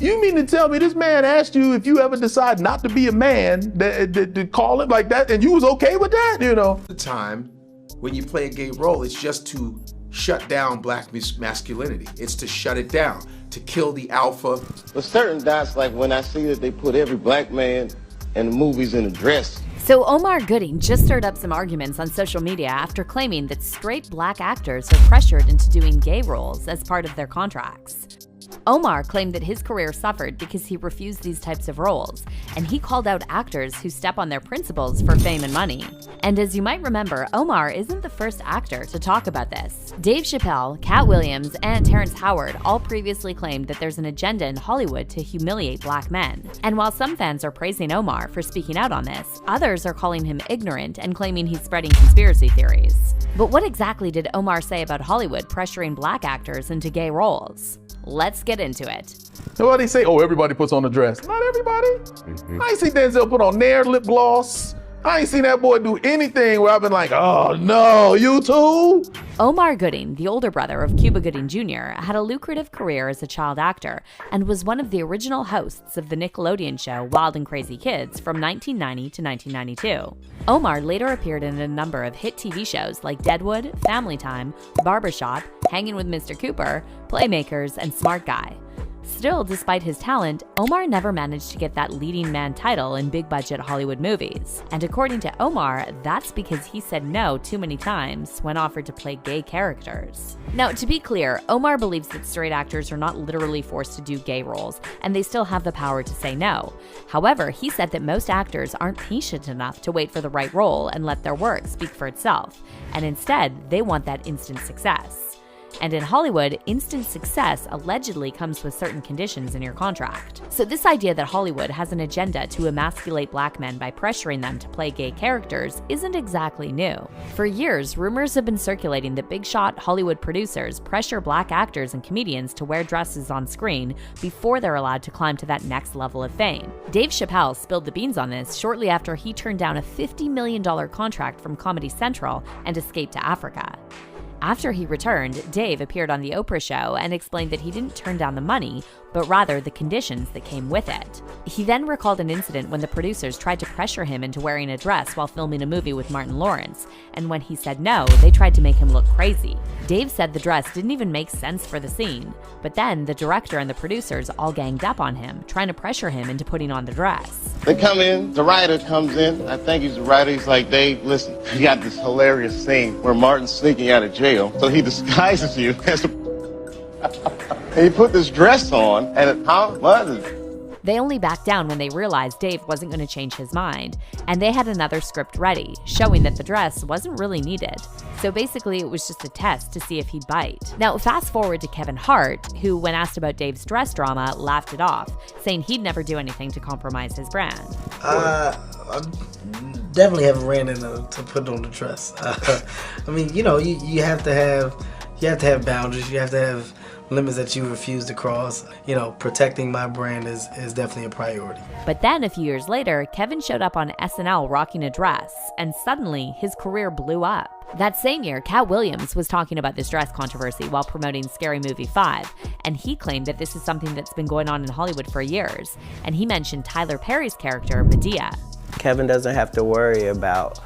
You mean to tell me this man asked you if you ever decide not to be a man, to call it like that, and you was okay with that, you know? The time when you play a gay role, it's just to shut down black masculinity. It's to shut it down, to kill the alpha. But certain dots, like when I see that they put every black man in the movies in a dress. So Omar Gooding just stirred up some arguments on social media after claiming that straight black actors are pressured into doing gay roles as part of their contracts. Omar claimed that his career suffered because he refused these types of roles, and he called out actors who step on their principles for fame and money. And as you might remember, Omar isn't the first actor to talk about this. Dave Chappelle, Cat Williams, and Terrence Howard all previously claimed that there's an agenda in Hollywood to humiliate black men. And while some fans are praising Omar for speaking out on this, others are calling him ignorant and claiming he's spreading conspiracy theories. But what exactly did Omar say about Hollywood pressuring black actors into gay roles? Let's get into it. Well, they say, oh, everybody puts on a dress. Not everybody. I ain't seen Denzel put on Nair lip gloss. I ain't seen that boy do anything where I've been like, oh no, you too? Omar Gooding, the older brother of Cuba Gooding Jr., had a lucrative career as a child actor and was one of the original hosts of the Nickelodeon show Wild and Crazy Kids from 1990 to 1992. Omar later appeared in a number of hit TV shows like Deadwood, Family Time, Barbershop, Hanging with Mr. Cooper, Playmakers, and Smart Guy. Still, despite his talent, Omar never managed to get that leading man title in big-budget Hollywood movies. And according to Omar, that's because he said no too many times when offered to play gay characters. Now, to be clear, Omar believes that straight actors are not literally forced to do gay roles, and they still have the power to say no. However, he said that most actors aren't patient enough to wait for the right role and let their work speak for itself, and instead, they want that instant success. And in Hollywood, instant success allegedly comes with certain conditions in your contract. So this idea that Hollywood has an agenda to emasculate black men by pressuring them to play gay characters isn't exactly new. For years, rumors have been circulating that big-shot Hollywood producers pressure black actors and comedians to wear dresses on screen before they're allowed to climb to that next level of fame. Dave Chappelle spilled the beans on this shortly after he turned down a $50 million contract from Comedy Central and escaped to Africa. After he returned, Dave appeared on The Oprah Show and explained that he didn't turn down the money, but rather the conditions that came with it. He then recalled an incident when the producers tried to pressure him into wearing a dress while filming a movie with Martin Lawrence, and when he said no, they tried to make him look crazy. Dave said the dress didn't even make sense for the scene, but then the director and the producers all ganged up on him, trying to pressure him into putting on the dress. They come in, the writer comes in, I think he's the writer, he's like, Dave, listen, you got this hilarious scene where Martin's sneaking out of jail, so he disguises you as and he put this dress on, and They only backed down when they realized Dave wasn't going to change his mind, and they had another script ready, showing that the dress wasn't really needed. So basically, it was just a test to see if he'd bite. Now, fast forward to Kevin Hart, who, when asked about Dave's dress drama, laughed it off, saying he'd never do anything to compromise his brand. I definitely haven't ran into to put on the dress. I mean, you have to have boundaries. You have to have limits that you refuse to cross. Protecting my brand is definitely a priority. But then a few years later, Kevin showed up on SNL rocking a dress, and suddenly his career blew up. That same year, Cat Williams was talking about this dress controversy while promoting Scary Movie 5, and he claimed that this is something that's been going on in Hollywood for years, and he mentioned Tyler Perry's character, Medea. Kevin doesn't have to worry about